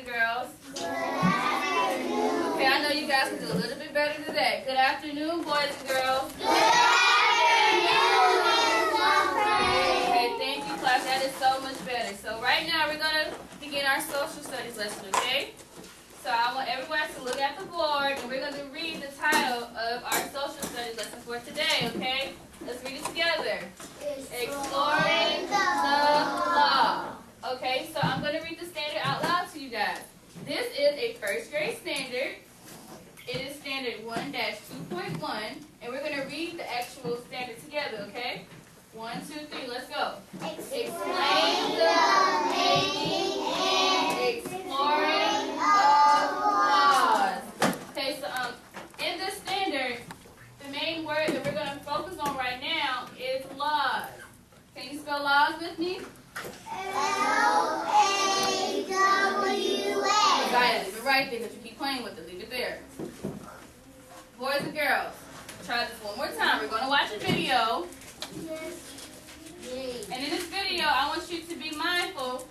girls? Good afternoon. Okay, I know you guys can do a little bit better today. Good afternoon, boys and girls. Good afternoon, okay, thank you, class. That is so much better. So right now we're going to begin our social studies lesson, okay? So I want everyone to look at the board, and we're going to read the title of our social studies lesson for today, okay? Let's read it together. Exploring the law. Okay, so I'm going to read the standard out loud to you guys. This is a first grade standard. It is standard 1-2.1, and we're going to read the actual standard together, okay? 1, 2, 3, let's go. Explain the making and exploring of laws. Okay, so in this standard, the main word that we're going to focus on right now is laws. Can you spell laws with me? L-A-W-S. Got it. Leave it right there because you keep playing with it. Leave it there. Boys and girls, try this one more time. We're going to watch a video. And in this video, I want you to be mindful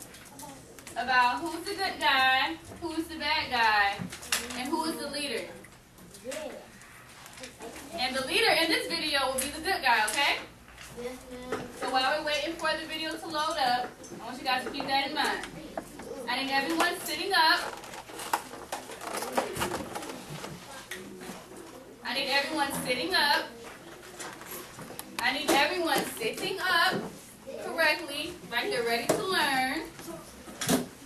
about who's the good guy, who's the bad guy, and who is the leader. And the leader in this video will be the good guy, okay? Yes, ma'am. So while we're waiting for the video to load up, I want you guys to keep that in mind. I need everyone sitting up. I need everyone sitting up. I need everyone sitting up correctly, like they're ready to learn.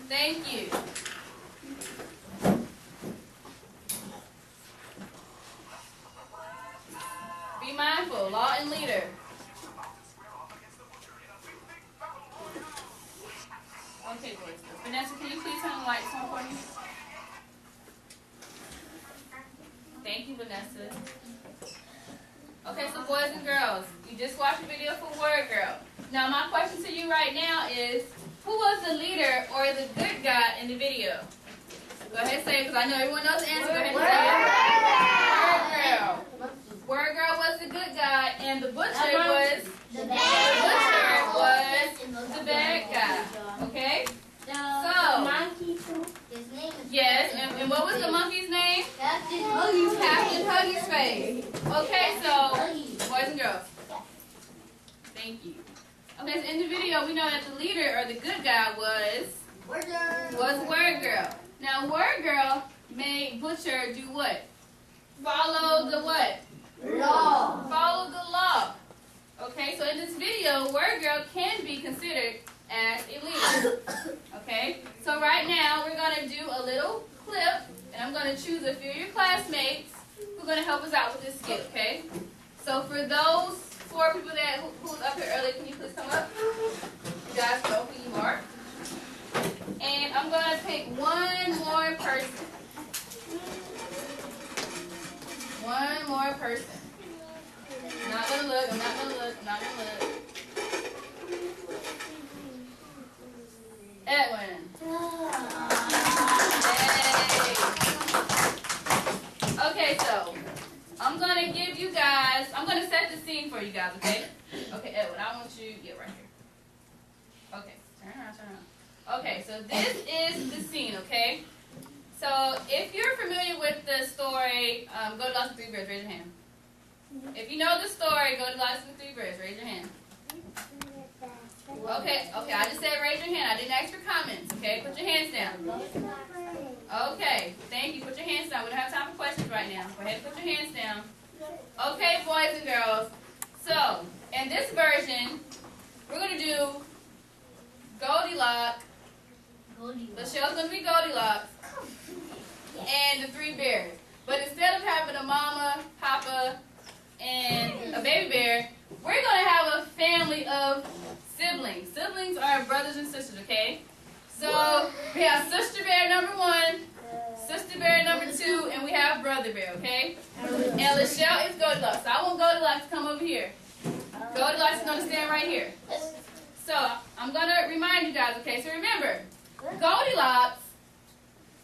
Thank you. Be mindful, law and leader. Okay, boys. Vanessa, can you please turn the lights on for me? Thank you, Vanessa. Okay, so boys and girls, you just watched the video for Word Girl. Now, my question to you right now is, who was the leader or the good guy in the video? Go ahead and say it, because I know everyone knows the answer. Go ahead and say it. Word Girl. Word Girl was the good guy, and the butcher was the bad guy. Okay? So, His name is yes, and what was the monkey's name? Captain Captain Huggy's Face. Okay, so, boys and girls. Thank you. Okay, so in the video, we know that the leader, or the good guy, was Word Girl. Now, Word Girl made Butcher do what? Follow the what? Law. Follow the law. Okay, so in this video, Word Girl can be considered as a leader. Okay, so right now we're going to do a little clip, and I'm going to choose a few of your classmates who are going to help us out with this skit, okay? So for those 4 people that who's up here earlier, can you please come up? You guys know who you are. And I'm going to pick one more person. One more person. I'm not going to look, I'm not going to look, I'm not going to look. Edwin. Yay. Okay, so I'm going to give you guys, I'm going to set the scene for you guys, okay? Okay, Edwin, I want you, yeah, right here. Okay, turn around, turn around. Okay, so this is the scene, okay? So if you're familiar with the story, go to Lost in 3 Bears, raise your hand. If you know the story, go to Lost in 3 Bears, raise your hand. Okay, I just said raise your hand. I didn't ask for comments, okay? Put your hands down. Okay, thank you. Put your hands down. We don't have time for questions right now. Go ahead and put your hands down. Okay, boys and girls. So, in this version, we're going to do Goldilocks. The show's going to be Goldilocks and the 3 bears. But instead of having a mama, papa, and a baby bear, we're going to have a family of siblings. Siblings are brothers and sisters, okay? So we have sister bear number 1, sister bear number 2, and we have brother bear, okay? And Lachelle is Goldilocks. So I want Goldilocks to come over here. Goldilocks is going to stand right here. So I'm going to remind you guys, okay? So remember, Goldilocks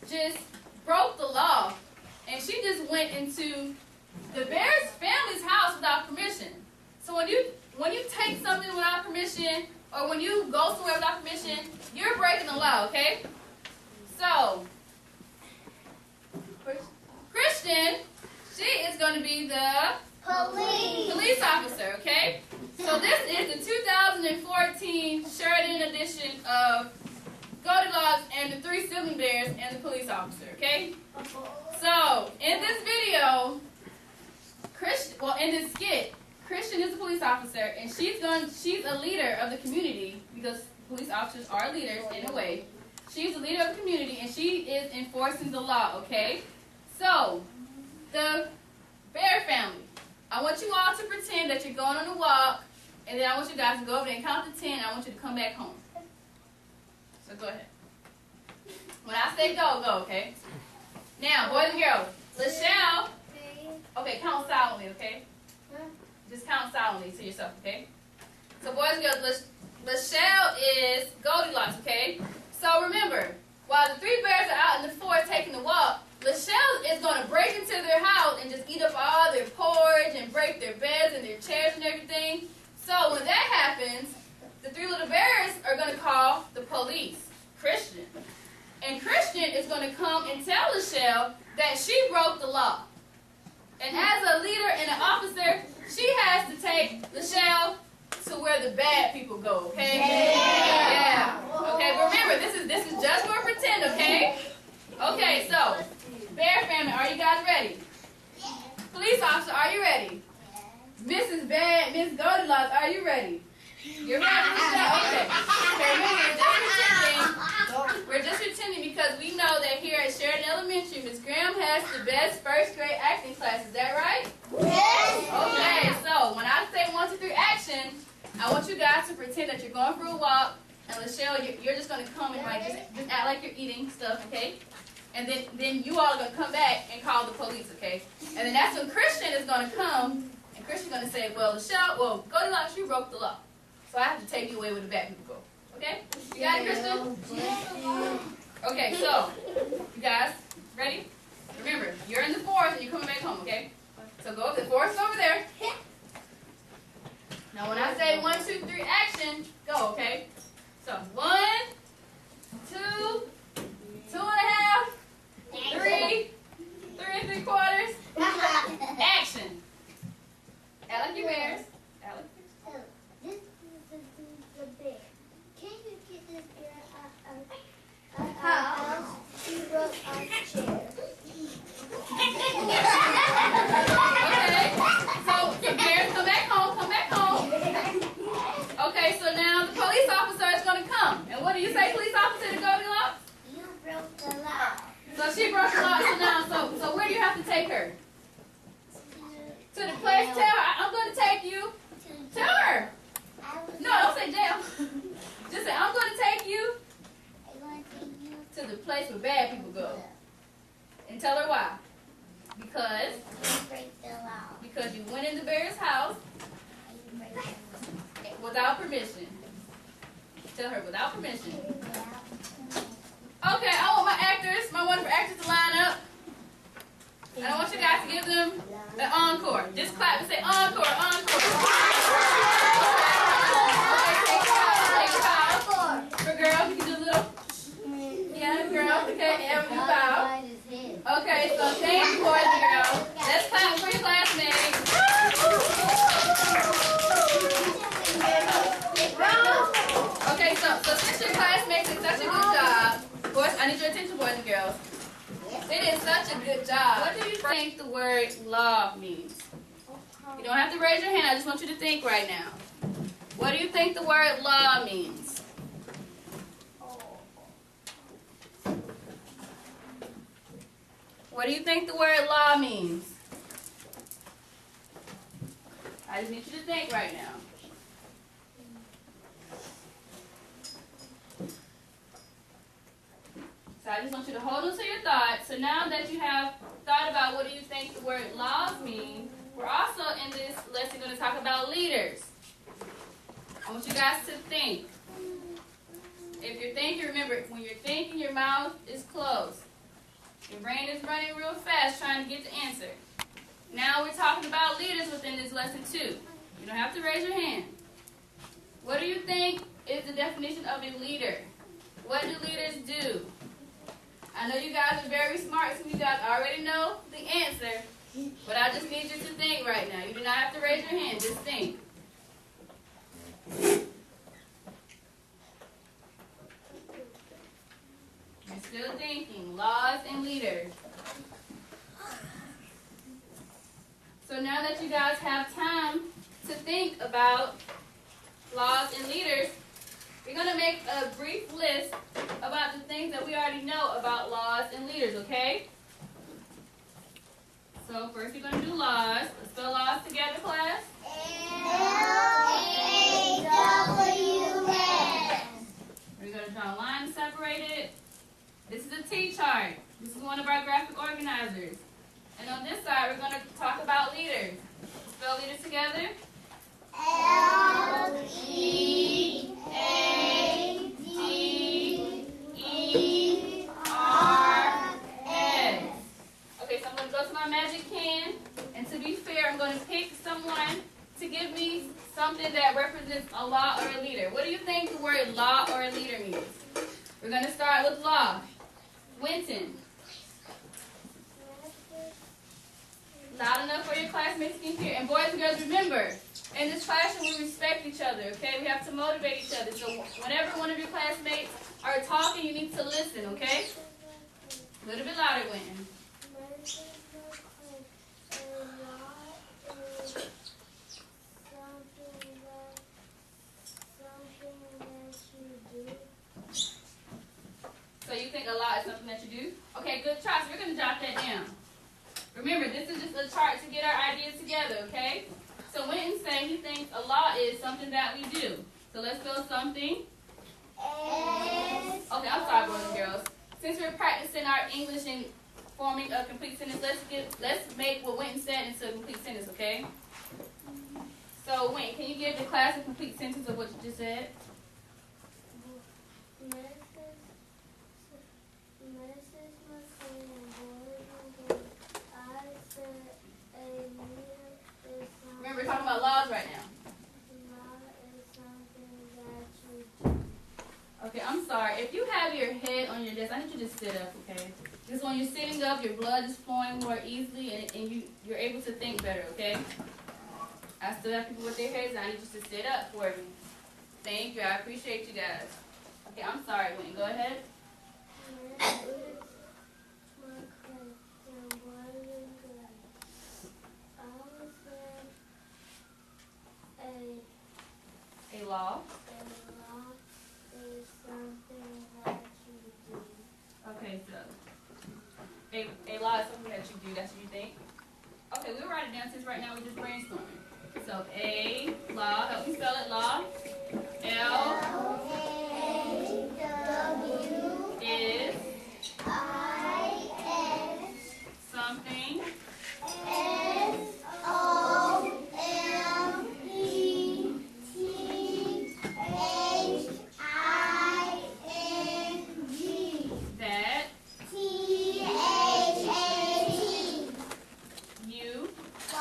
just broke the law, and she just went into the bear's family's house without permission. So when you take something without permission, or when you go somewhere without permission, you're breaking the law, okay? So So, Christian, she is going to be the police officer, okay? So this is the 2014 Sheridan edition of Goldilocks and the Three Sibling Bears and the Police Officer, okay? So, in this video, in this skit, Christian is the police officer, and she's a leader of the community, because police officers are leaders in a way. She's a leader of the community, and she is enforcing the law, okay? So, the Bear family, I want you all to pretend that you're going on a walk, and then I want you guys to go over there and count to 10, and I want you to come back home. So go ahead. When I say go, go, okay? Now, boys and girls, Lachelle, okay, count silently, okay? Just count silently to yourself, okay? So boys and girls, Lachelle is Goldilocks, okay? So remember, while the three bears are out in the forest taking the walk, Lachelle is going to break into their house and just eat up all their porridge and break their beds and their chairs and everything. So when that happens, the three little bears are going to call the police, Christian. And Christian is going to come and tell Lachelle that she broke the law. And as a leader and an officer, she has to take Lachelle to where the bad people go, okay? Yeah. Okay, but remember, this is just for pretend, okay? Okay, so, Bear family, are you guys ready? Police officer, are you ready? Mrs. Bad, Miss Goldilocks, are you ready? You're ready, Lachelle? Okay. Okay, remember, we're just pretending because we know that here at Sheridan Elementary, Ms. Graham has the best first grade acting class. Is that right? Yes. Okay, so when I say 1, 2, 3, action, I want you guys to pretend that you're going for a walk, and Lachelle, you're just going to come and like just act like you're eating stuff, okay? And then you all are going to come back and call the police, okay? And then that's when Christian is going to come, and Christian's going to say, well, Lachelle, Goldilocks, you broke the law. So I have to take you away where the bad people go. Okay? You got it, Kristen? Okay, so, you guys, ready? Remember, you're in the forest and you're coming back home, okay? So go up, the forest over there. Now when I say 1, 2, 3, action, go, okay? So 1, 2, 2.5, 3, 3 3/4, action. Act like your bears. Act like This is the bear. Can you get this bear out of house? She broke our chair. Okay, so the bears come back home, Okay, so now the police officer is going to come. And what do you say, police officer, to Goldilocks? You broke the law. So she broke the law, so where do you have to take her? To the place, tell her, I'm going to take you. Tell her. No, don't say jail. Just say, I'm going to take you to the place where bad people go. And tell her why. Because you went in the bear's house without permission. Tell her without permission. Okay, I want my wonderful actors to line up. And I want you guys to give them an encore. Just clap and say encore, encore. For girls, you can do a little. Yeah, girls, okay, and you bow. Okay, so thank you, boys and girls. Let's clap for your classmates. Okay, so since your classmates did such a good job, boys, I need your attention, boys and girls. They did such a good job. What do you think the word law means? You don't have to raise your hand. I just want you to think right now. What do you think the word law means? What do you think the word law means? I just need you to think right now. So I just want you to hold on to your thoughts. So now that you have thought about what do you think the word laws mean, we're also in this lesson going to talk about leaders. I want you guys to think. If you're thinking, remember, when you're thinking, your mouth is closed. Your brain is running real fast trying to get the answer. Now we're talking about leaders within this lesson too. You don't have to raise your hand. What do you think is the definition of a leader? What do leaders do? I know you guys are very smart, so you guys already know the answer. But I just need you to think right now. You do not have to raise your hand. Just think. You're still thinking. Laws and leaders. So now that you guys have time to think about laws and leaders, we're going to make a brief list about the things that we already know about laws and leaders, okay? So first we're going to do laws. Let's spell laws together, class. L-A-W-S. We're going to draw a line separated. This is a T-chart. This is one of our graphic organizers. And on this side, we're going to talk about leaders. Spell leaders together. L-E-A-D-E-R-S. Okay, so I'm going to go to my magic can. And to be fair, I'm going to pick someone to give me something that represents a law or a leader. What do you think the word law or a leader means? We're going to start with law. Winton. Loud enough for your classmates can hear. And boys and girls, remember, in this classroom we respect each other, okay? We have to motivate each other. So whenever one of your classmates are talking, you need to listen, okay? A little bit louder, Winton. So you think a law is something that you do? Okay, good try. So we're going to jot that down. Remember, this is just a chart to get our ideas together, okay? So Winton said he thinks a law is something that we do. So let's spell something. Okay, I'm sorry, boys and girls. Since we're practicing our English and forming a complete sentence, let's make what Winton said into a complete sentence, okay? So Winton, can you give the class a complete sentence of what you just said? Remember, we're talking about laws right now. Okay, I'm sorry. If you have your head on your desk, I need you to sit up, okay? Because when you're sitting up, your blood is flowing more easily and you're able to think better, okay? I still have people with their heads. I need you to sit up for me. Thank you. I appreciate you guys. Okay, I'm sorry, Winton. Go ahead. A law. Is something that you do. Okay, so a law is something that you do. That's what you think? Okay, we'll write it down since right now we're just brainstorming. So a law. Help me spell it. Law. L-A-W is something. That you do. So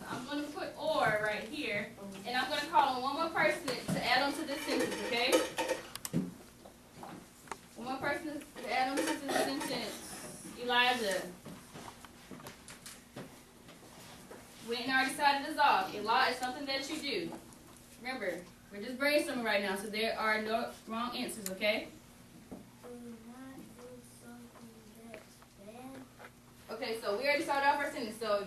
I'm going to put or right here, and I'm going to call on one more person to add on to this sentence, okay? One more person to add on to this sentence. Elijah. Winton already decided this off. A law is something that you do. Remember, we're just brainstorming right now, so there are no wrong answers, okay? Okay, so we already started off our sentence. So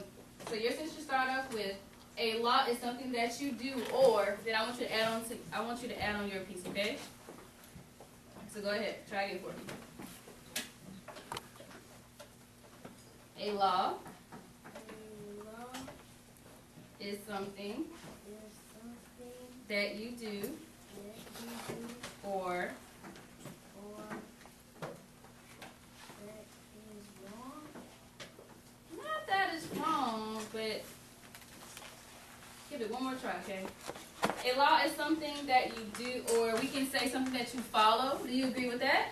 your sentence should start off with a law is something that you do, or then I want you to add on your piece, okay? So go ahead, try again for me. A law is something that you do, or not that is wrong, but give it one more try, okay? A law is something that you do, or we can say something that you follow. Do you agree with that?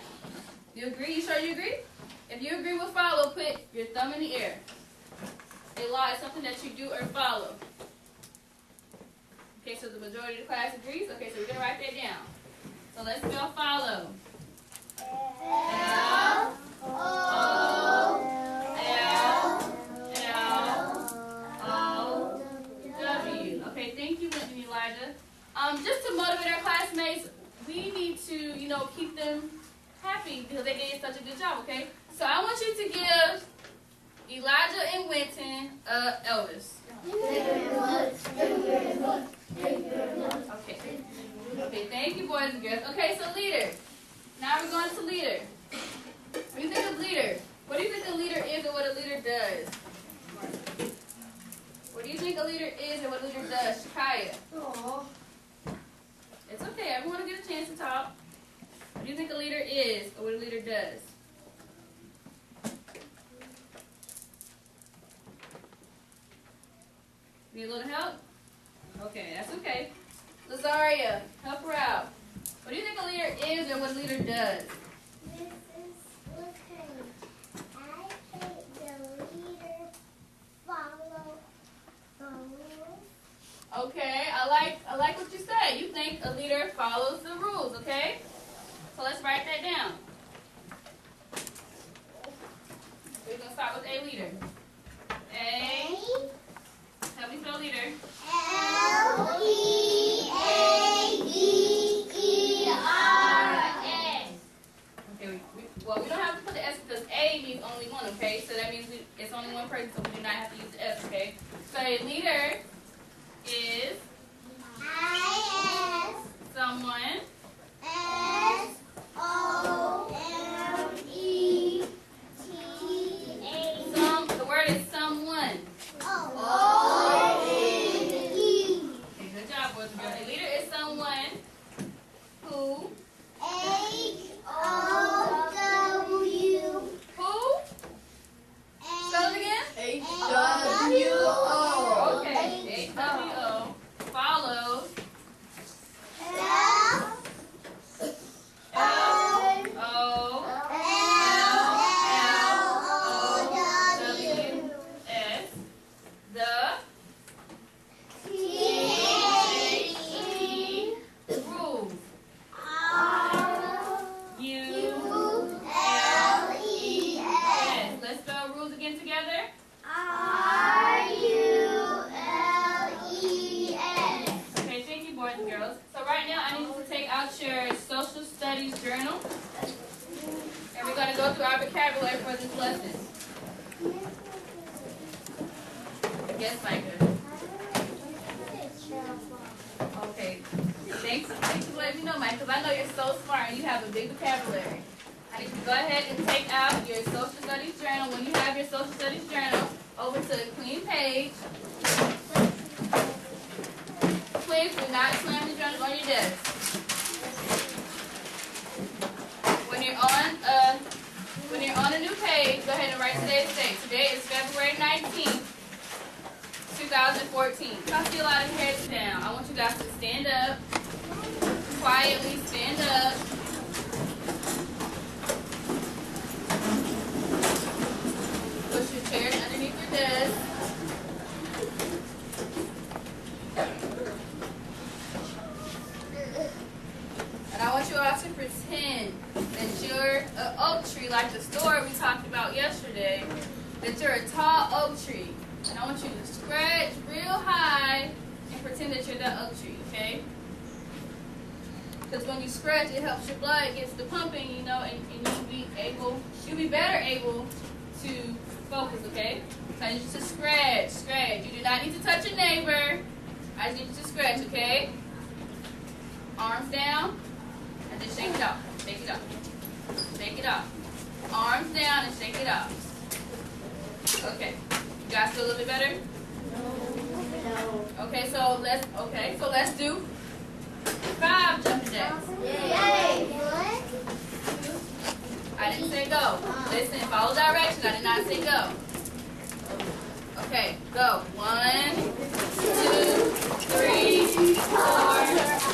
You agree? You sure you agree? If you agree with follow, put your thumb in the air. A law is something that you do or follow. Okay, Okay, so the majority of the class agrees. Okay, so we're going to write that down. So let's spell follow. F-O-L-L-O-W. Okay, thank you, Whitney and Elijah. Just to motivate our classmates, we need to, keep them happy because they did such a good job, okay? So I want you to give Elijah and Winton Elvis. Okay. Okay, thank you, boys and girls. Okay, so leader. Now we're going to leader. What do you think of leader? What do you think a leader is and what a leader does? What do you think a leader is and what a leader does? Shakaya. It's okay. Everyone will get a chance to talk. What do you think a leader is or what a leader does? Need a little help? Okay, that's okay. Lazaria, help her out. What do you think a leader is or what a leader does? Mrs. Lieutenant, I think the leader follow the rules. Okay, I like what you said. You think a leader follows the rules, okay? So let's write that down. We're going to start with a leader. A. Help me spell leader. Leader. Okay, we don't have to put the S because A means only one, okay? So that means it's only one person, so we do not have to use the S, okay? So a leader is someone. The word is someone. Okay, good job, boys and girls. A leader is someone who. Who? Spell it again. H-W-O. Okay. H-W-O. Follows. L-O-W-S. The rules. U-L-E-S. Let's spell rules again together. Okay, thank you, boys and girls. So right now, I need you to take out your social studies journal. And we're going to go through our vocabulary for this lesson. Yes, Micah. Okay. Thanks for letting me know, Mike, because I know you're so smart and you have a big vocabulary. I need you to go ahead and take out your social studies journal. When you have your social studies journal, over to the clean page. Please do not slam the journal on your desk. When you're on a new page, go ahead and write today's date. Today is February 19th, 2014. I'll see a lot of heads down. I want you guys to stand up. Quietly stand up. Push your chairs underneath your desk. And I want you all to pretend that you're an oak tree, like the story we talked about yesterday, that you're a tall oak tree. And I want you to stretch real high and pretend that you're that oak tree, okay? Because when you stretch, it helps your blood gets to pumping, and you'll be better able to focus, okay? So I need you to scratch. You do not need to touch your neighbor. I just need you to scratch, okay? Arms down, and then shake it off. Shake it off. Shake it off. Arms down and shake it off. Okay. You guys feel a little bit better? No. Okay, so let's do 5 jumping jacks. Yay! I didn't say go. Listen, follow direction. I did not say go. Okay, go. 1, 2, 3, 4,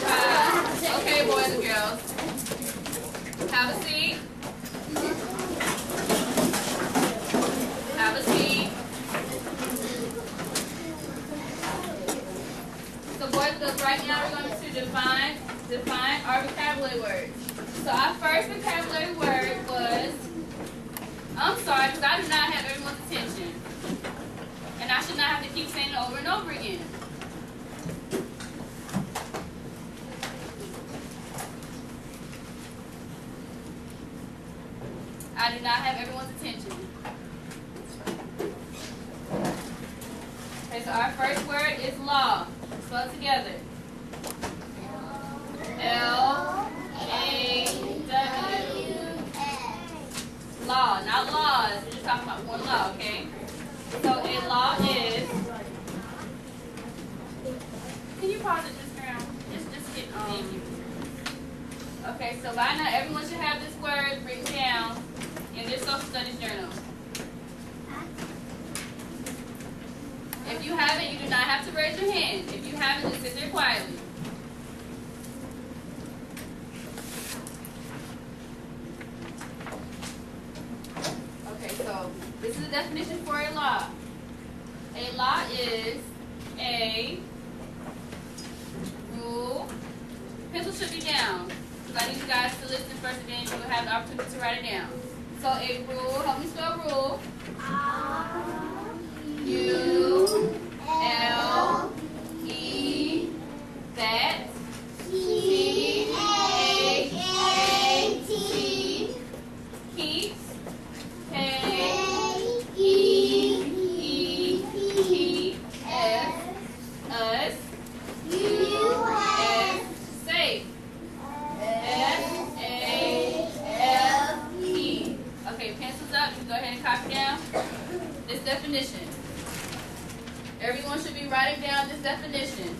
5. Okay, boys and girls. Have a seat. Have a seat. So boys boys and girls, right now we're going to define our vocabulary words. So our first vocabulary word was, I'm sorry, because I do not have everyone's attention. And I should not have to keep saying it over and over again. I do not have everyone's attention. Okay, so our first word is law. Spell it together. L-A-W. Law, not laws. We're just talking about one law, okay? So a law is. Can you pause it just now? Just get thank you. Okay, so by now everyone should have this word written down in their social studies journal. If you haven't, you do not have to raise your hand. If you haven't, just sit there quietly. Okay, so this is the definition for a law. A law is a rule. Pencil should be down, because I need you guys to listen first, and then you will have the opportunity to write it down. So a rule, help me spell rule. U-L-E, that, T-A-T, keeps, K-E-E-P-S, us, U-S, safe, S-A-F-E. Okay, pencils up, you go ahead and copy down this definition. Everyone should be writing down this definition.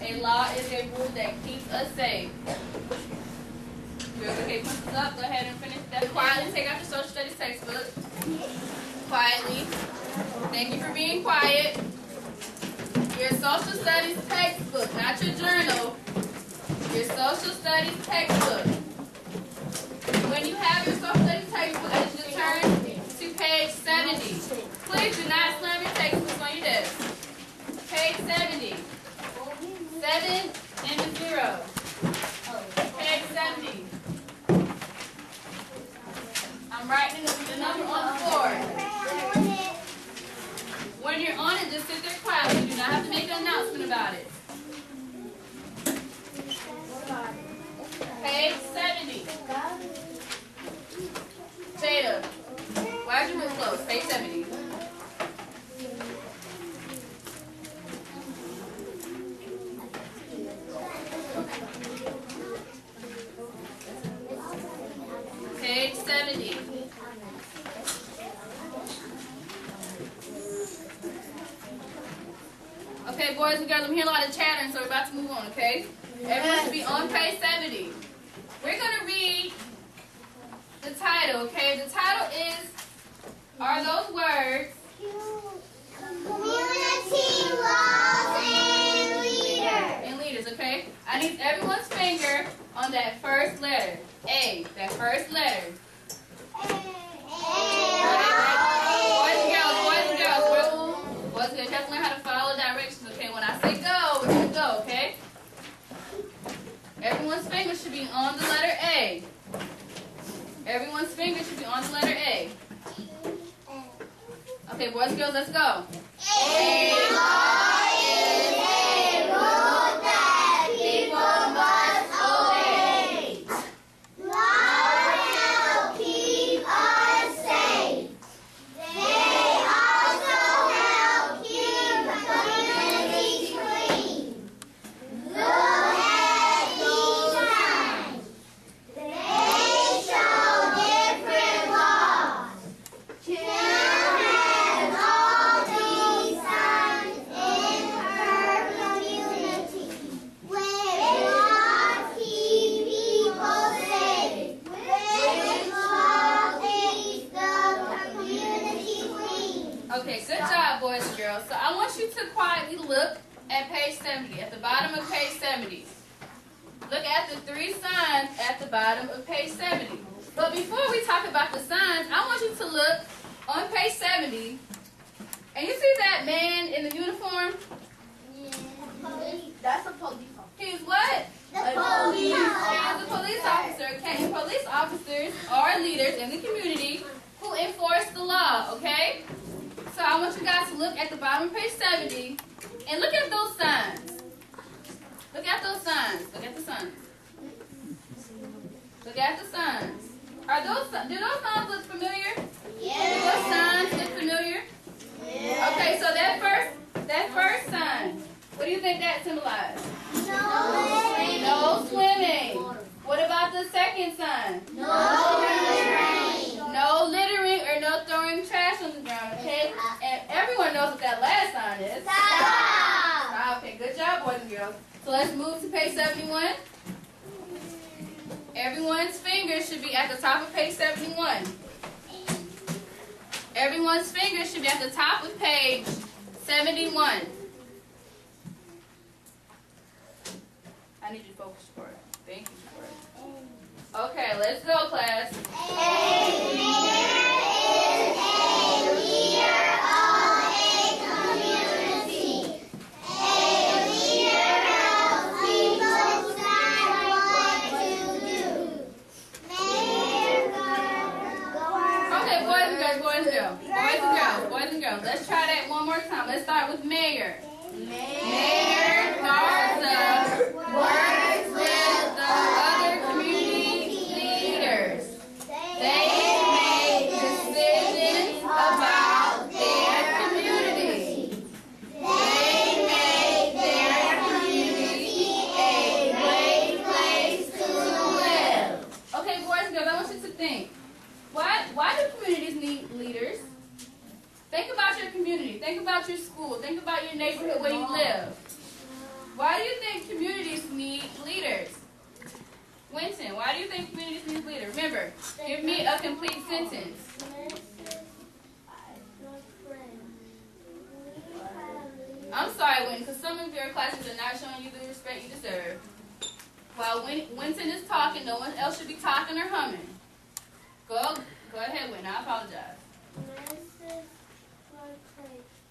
A law is a rule that keeps us safe. Okay, pencils up. Go ahead and finish that. Quietly take out your social studies textbook. Quietly. Thank you for being quiet. Your social studies textbook, not your journal. Your social studies textbook. When you have your social studies textbook, I need you to turn to page 70. Please do not slam your textbooks on your desk. Page 70. 7 and a 0. Page 70. I'm writing the number on the board. When you're on it, just sit there quietly. You do not have to make an announcement about it. Page 70. Beta, why did you move close? Page 70. Page 70. Okay, boys and girls, I'm hearing a lot of chattering, so we're about to move on, okay? Everyone should be on page 70. We're going to read the title, okay? The title is, are those words? Community, laws, and leaders. And leaders, okay? I need everyone's finger on that first letter. A, that first letter. Boys and girls, boys and girls, you have to learn how to follow directions, okay? When I say go, we're going to go, okay? Everyone's finger should be on the letter A. Everyone's finger should be on the letter A. Okay, boys and girls, let's go. A law is a rule that people must obey. Laws help keep us safe. They also help keep communities clean. Look at these signs. They show different laws. Kim has all these signs in her community. Which laws keep people safe? Which law keeps the community clean? Okay, good job, boys and girls. So I want you to quietly look at page 70, at the bottom of page 70. Look at the 3 signs at the bottom of page 70. But before we talk about the signs, I want you to look on page 70 And you see that man in the uniform? That's a police officer. He's what? The police He is a police officer. Okay, and police officers are leaders in the community who enforce the law, okay? So I want you guys to look at the bottom of page 70 and look at those signs. Look at those signs. Look at the signs. Look at the signs. Do those signs look familiar? Yeah. Do those signs look familiar? Yeah. Okay, so that first sign, what do you think that symbolizes? No swimming. What about the second sign? No littering or no throwing trash on the ground, okay? And everyone knows what that last sign is. Stop. Okay, good job, boys and girls. So let's move to page 71. Everyone's fingers should be at the top of page 71. Everyone's fingers should be at the top of page 71. I need you to focus for it. Thank you for it. Okay, let's go, class. Okay, boys and girls. Let's try that one more time. Let's start with Mayor. Mayor Garza works with the other community leaders. They make decisions about their community. They make their community a great place to live. Okay, boys and girls, I want you to think. Why do communities need leaders? Think about your community. Think about your school. Think about your neighborhood where you live. Why do you think communities need leaders? Winston, why do you think communities need leaders? Remember, give me a complete sentence. I'm sorry, Winston, because some of your classes are not showing you the respect you deserve. While Winston is talking, no one else should be talking or humming. Go ahead, Winston. I apologize.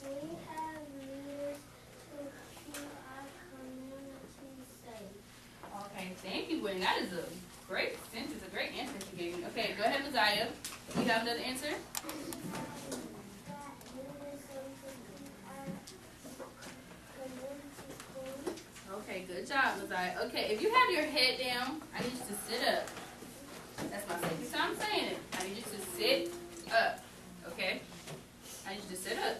We have leaders to keep our community safe. Okay, thank you, Winston. That is a great sentence, a great answer you gave me. Okay, go ahead, Messiah. You have another answer? Okay, good job, Messiah. Okay, if you have your head down, I need you to sit up. That's my second time saying it. I need you to sit up. Okay? I need you to sit up.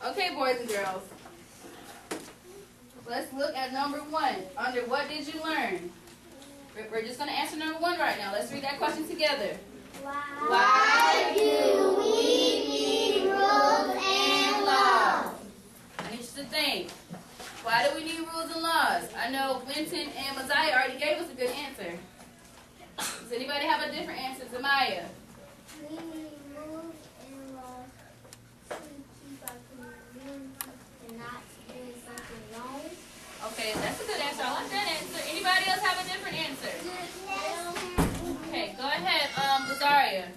Okay, boys and girls. Let's look at number 1. Under what did you learn? We're just going to answer number 1 right now. Let's read that question together. Why do we need rules and laws? I need you to think. Why do we need rules and laws? I know Winton and Messiah already gave us a good answer. Does anybody have a different answer? Zamaya? We need rules and laws to keep our community and not doing something wrong. Okay, that's a good answer. I like that answer. Anybody else have a different answer? Okay, go ahead, Lazaria.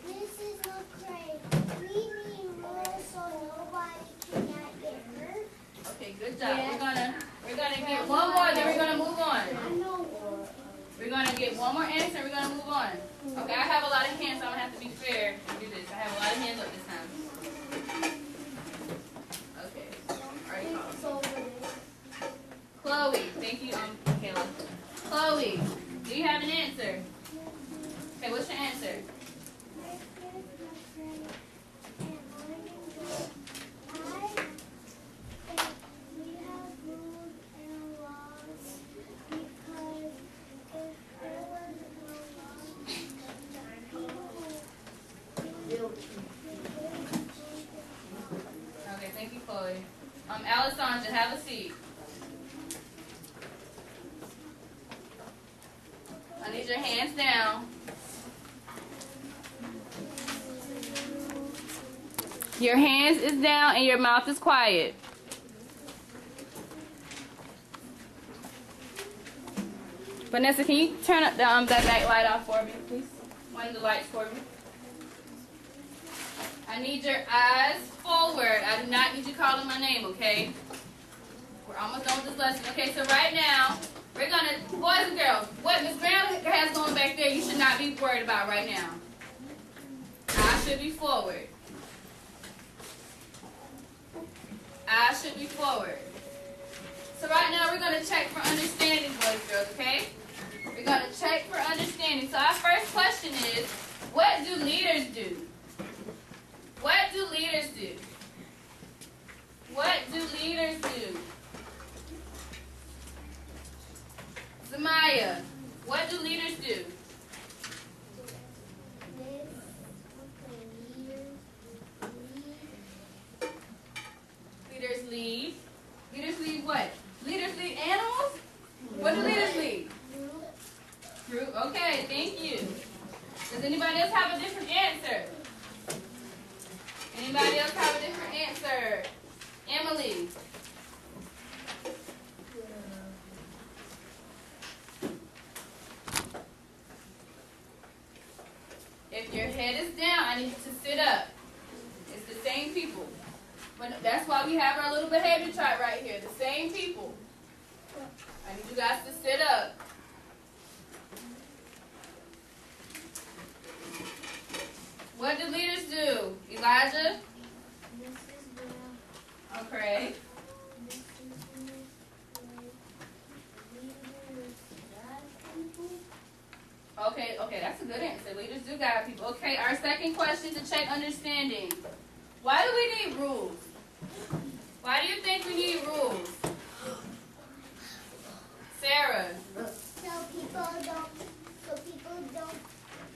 Mrs. McCray, we need rules so nobody cannot get hurt. Okay, good job. We're gonna get one more, then we're gonna move on. I know. We're gonna get one more answer, and we're gonna move on. Okay, I have a lot of hands, so I'm gonna have to be fair and do this. I have a lot of hands up this time. Okay. All right, Chloe. Thank you, Kayla. Chloe, do you have an answer? Okay, what's your answer? Okay, thank you, Chloe. Alessandra, have a seat. I need your hands down. Your hands is down and your mouth is quiet. Vanessa, can you turn up that back light off for me, please? One of the lights for me. I need your eyes forward. I do not need you calling my name, okay? We're almost done with this lesson. Okay, so right now, we're going to, boys and girls, what Miss Brown has going back there, you should not be worried about right now. Eyes should be forward. Eyes should be forward. So right now, we're going to check for understanding, boys and girls, okay? We're going to check for understanding. So our first question is, what do leaders do? What do leaders do? What do leaders do? Zamaya, what do leaders do? Leaders lead. Leaders lead what? Leaders lead animals? What do leaders lead? Fruit. Okay, thank you. Does anybody else have a different answer? Anybody else have a different answer? Emily. If your head is down, I need you to sit up. It's the same people. But that's why we have our little behavior chart right here. The same people. I need you guys to sit up. What do leaders do? Elijah? Okay. Okay, that's a good answer. Leaders do guide people. Okay, our second question to check understanding. Why do we need rules? Why do you think we need rules? Sarah? So people don't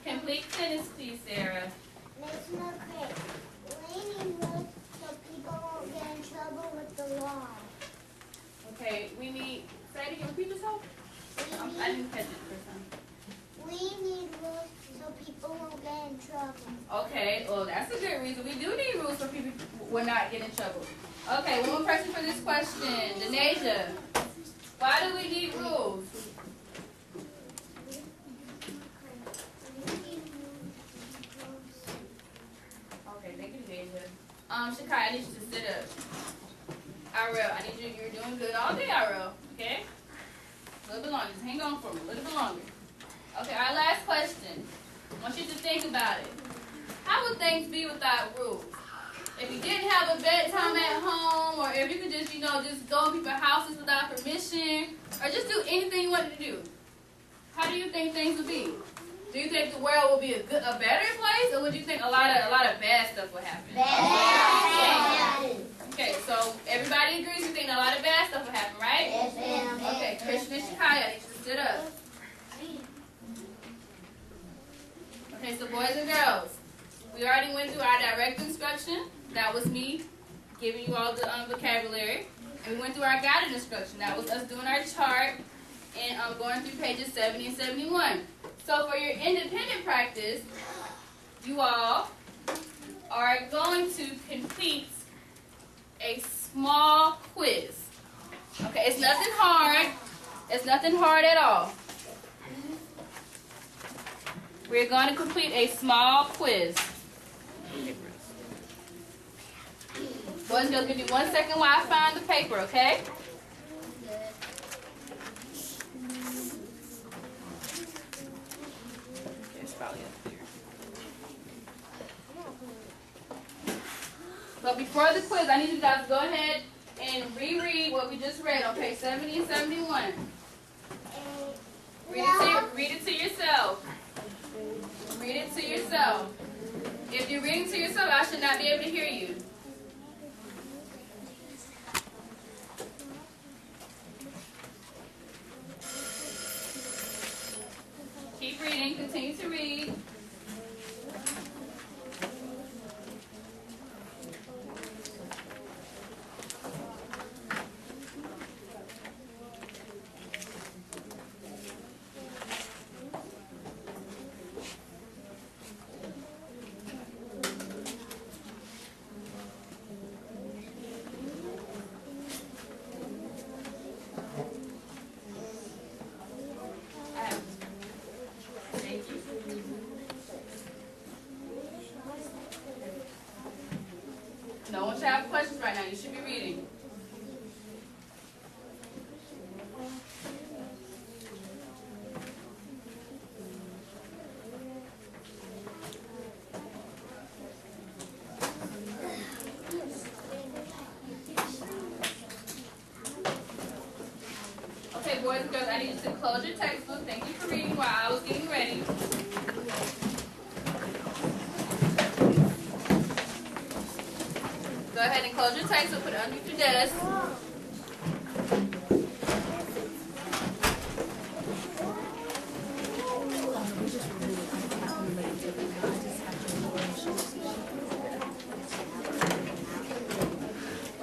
Complete sentence, please, Sarah. make no crack. We need rules so people won't get in trouble with the law. Okay, we need, say it again, repeat yourself. I didn't catch it the first time. We need rules so people won't get in trouble. Okay, well, that's a good reason. We do need rules so people will not get in trouble. Okay, one more person for this question. Denasia, why do we need rules? Okay, thank you, Denasia. Shakai, I need you to sit up. Ariel, I need you, you're doing good all day, Ariel, okay? A little bit longer, just hang on for me, a little bit longer. Okay, our last question. I want you to think about it. How would things be without rules? If you didn't have a bedtime at home, or if you could just, just go in people's houses without permission, or just do anything you wanted to do, how do you think things would be? Do you think the world will be a better place, or would you think a lot of bad stuff will happen? Bad. Okay, so everybody agrees you think a lot of bad stuff will happen, right? Yes, ma'am. Okay, Christian and Shakaya, I need you to sit up. Okay, so boys and girls, we already went through our direct instruction. That was me giving you all the vocabulary. And we went through our guided instruction. That was us doing our chart and going through pages 70 and 71. So for your independent practice, you all are going to complete a small quiz. Okay, it's nothing hard. It's nothing hard at all. We're going to complete a small quiz. Boys and girls, give me 1 second while I find the paper, okay? It's probably up there. But before the quiz, I need you guys to go ahead and reread what we just read on page 70 and 71. Read it to yourself. Read it to yourself. If you're reading to yourself, I should not be able to hear you. Keep reading. Continue to read. Thank you. have questions right now. You should be reading. Okay, boys and girls, I need you to close your textbook. Thank you for reading while I was getting ready. Go ahead and close your textbook, put it underneath your desk.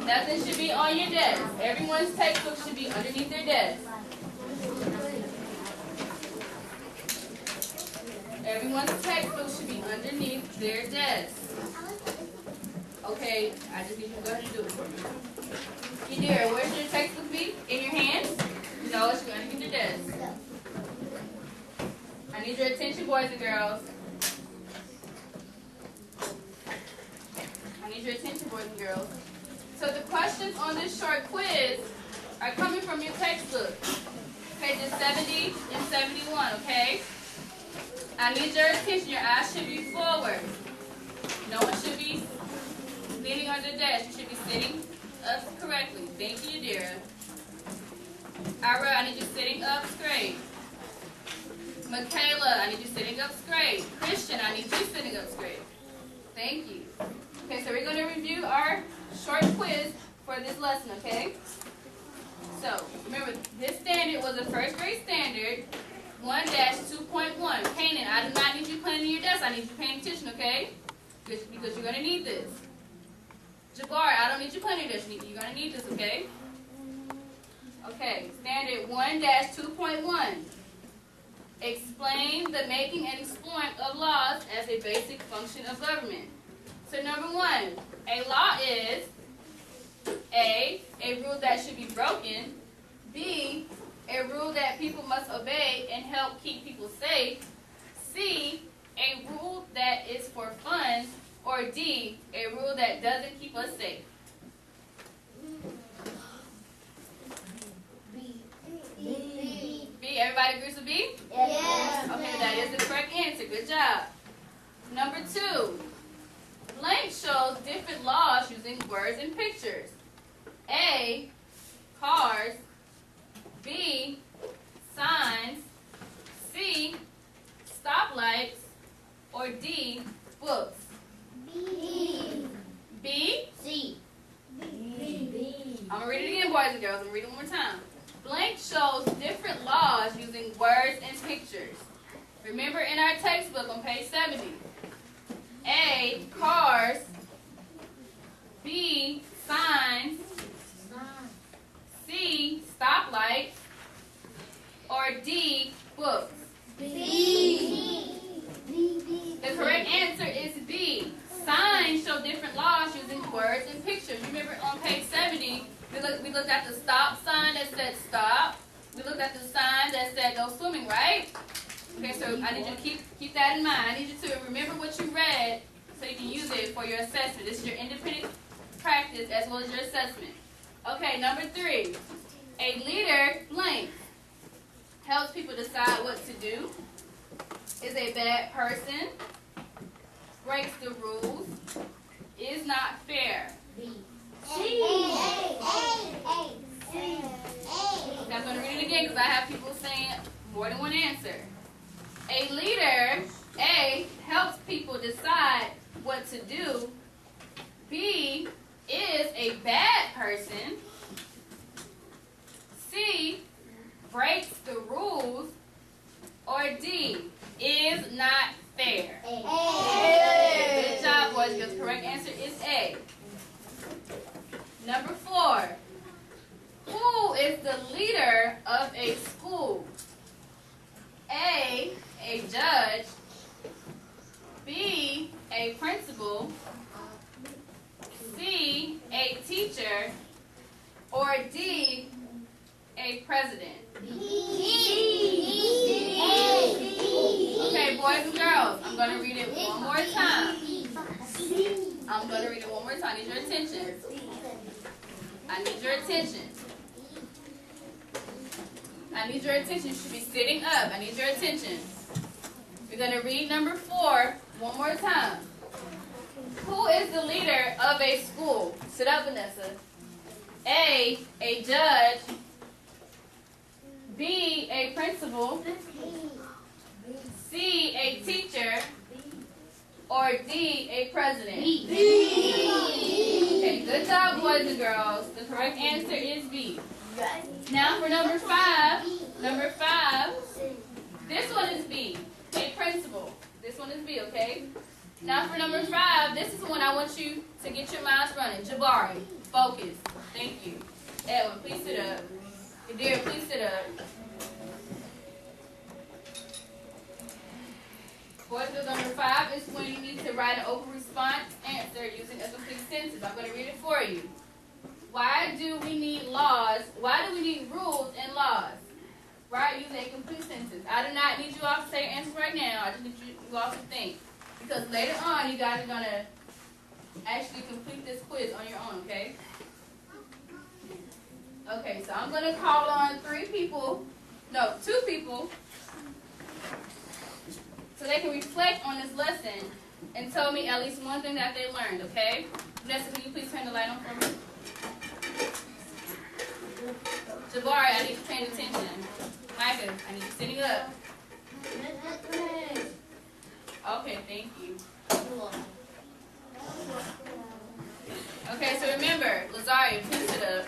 Nothing should be on your desk. Everyone's textbook should be underneath their desk. Everyone's textbook should be underneath their desk. Okay, I just need you to go ahead and do it for me. Yadira, where should your textbook be? In your hands? No, it should be underneath your desk. I need your attention, boys and girls. I need your attention, boys and girls. So the questions on this short quiz are coming from your textbook, pages 70 and 71, okay? I need your attention. Your eyes should be forward. No one should be leaning on the desk. You should be sitting up correctly. Thank you, Yadira. Ira, I need you sitting up straight. Michaela, I need you sitting up straight. Christian, I need you sitting up straight. Thank you. Okay, so we're going to review our short quiz for this lesson, okay? So, remember, this standard was a first grade standard, 1-2.1. Kanan, I do not need you playing in your desk. I need you paying attention, okay? Because you're going to need this. Jabari, I don't need you playing in your desk. You're going to need this, okay? Okay, standard 1-2.1. Explain the making and exploring of laws as a basic function of government. So number 1, a law is A rule that should be broken, B, a rule that people must obey and help keep people safe, C, a rule that is for fun, or D, a rule that doesn't keep us safe. B, everybody agrees with B? Yes. Okay, that is the correct answer. Good job. Number 2. Blank shows different laws using words and pictures. A, cars. B, signs. C, stoplights. Or D, books. B. B? C. B. I'm going to read it again, boys and girls. I'm going to read it one more time. Blank shows different laws using words and pictures. Remember in our textbook on page 70. A, cars. B, signs. C, stoplights. Or D, books. B. The correct answer is B. Signs show different laws using words and pictures. Remember on page 70, we looked at the stop sign that said stop. We looked at the sign that said no swimming, right? Okay, so I need you to keep that in mind. I need you to remember what you read so you can use it for your assessment. This is your independent practice as well as your assessment. Okay, number 3. A leader, blank, helps people decide what to do, is a bad person, breaks the rules, is not fair. B. I'm going to read it again because I have people saying more than one answer. A leader, A, helps people decide what to do. B, is a bad person. C, breaks the rules. Or D, is not fair. Good job, boys. The correct answer is A. Number 4. Who is the leader of a school? A judge. B, a principal. C, a teacher. Or D, a president. Okay, boys and girls, I'm going to read it one more time. I'm going to read it one more time. I need your attention. I need your attention. I need your attention. You should be sitting up. I need your attention. We're going to read number 4 one more time. Who is the leader of a school? Sit up, Vanessa. A judge. B, a principal. C, a teacher. Or D, a president. Okay, good job, boys and girls. The correct answer is B. Now for number 5. Number 5. This one is B, a principal. This one is B, okay? Now for number 5, this is the one I want you to get your minds running. Jabari, focus. Thank you. Edwin, please sit up. Kadir, please sit up. Boys, number 5 is when you need to write an open response answer using a complete sentence. I'm going to read it for you. Why do we need laws? Why do we need rules and laws? Right? Using a complete sentence. I do not need you all to say your answers right now. I just need you all to think. Because later on, you guys are going to actually complete this quiz on your own, okay? Okay, so I'm going to call on 2 people, so they can reflect on this lesson and tell me at least one thing that they learned, okay? Vanessa, can you please turn the light on for me? Jabari, I need you paying attention. Micah, I need you sitting up. Okay, thank you. Okay, so remember, Lazaria, please sit up.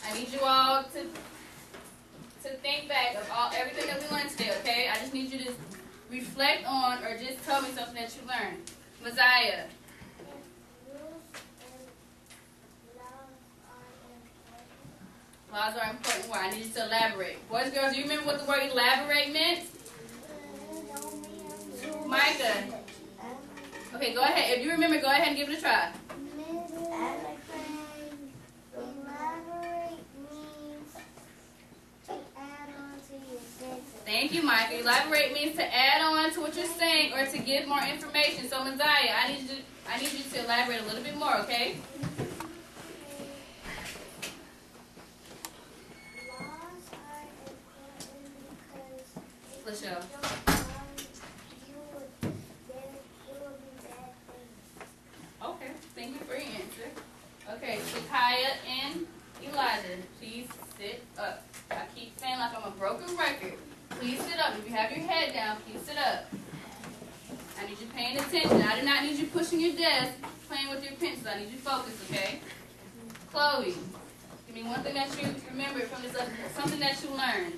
I need you all to think back of everything that we learned today, okay? I just need you to reflect on or just tell me something that you learned. Messiah. Laws are important. Why? I need you to elaborate. Boys and girls, do you remember what the word elaborate meant? Micah. Okay, go ahead. If you remember, go ahead and give it a try. Thank you, Micah. Elaborate means to add on to what you're saying or to give more information. So, Messiah, I need you to elaborate a little bit more, okay? Lachelle. Okay, thank you for your answer. Okay, Shakaya and Elijah, please sit up. I keep saying like I'm a broken record. Please sit up. If you have your head down, please sit up. I need you paying attention. I do not need you pushing your desk, playing with your pencils. I need you focused, okay? Chloe, give me one thing that you remember from this lesson, something that you learned.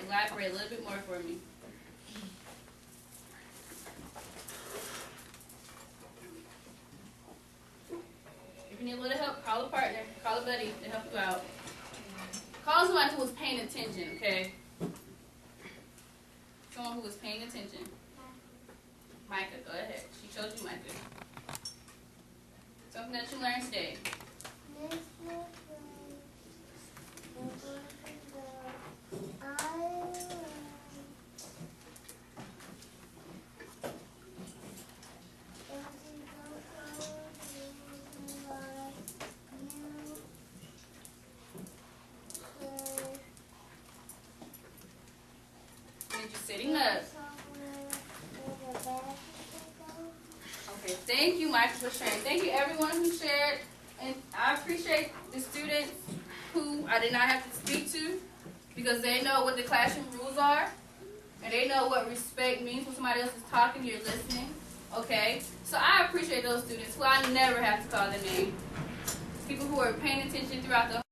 Elaborate a little bit more for me. If you need a little help, call a partner, call a buddy to help you out. Call someone who was paying attention, okay? Someone who was paying attention. Micah, go ahead. She showed you Micah. Something that you learned today. Sitting up. Okay, thank you, Michael, for sharing. Thank you, everyone who shared. And I appreciate the students who I did not have to speak to because they know what the classroom rules are. And they know what respect means when somebody else is talking, you're listening. Okay? So I appreciate those students who I never have to call their name. People who are paying attention throughout the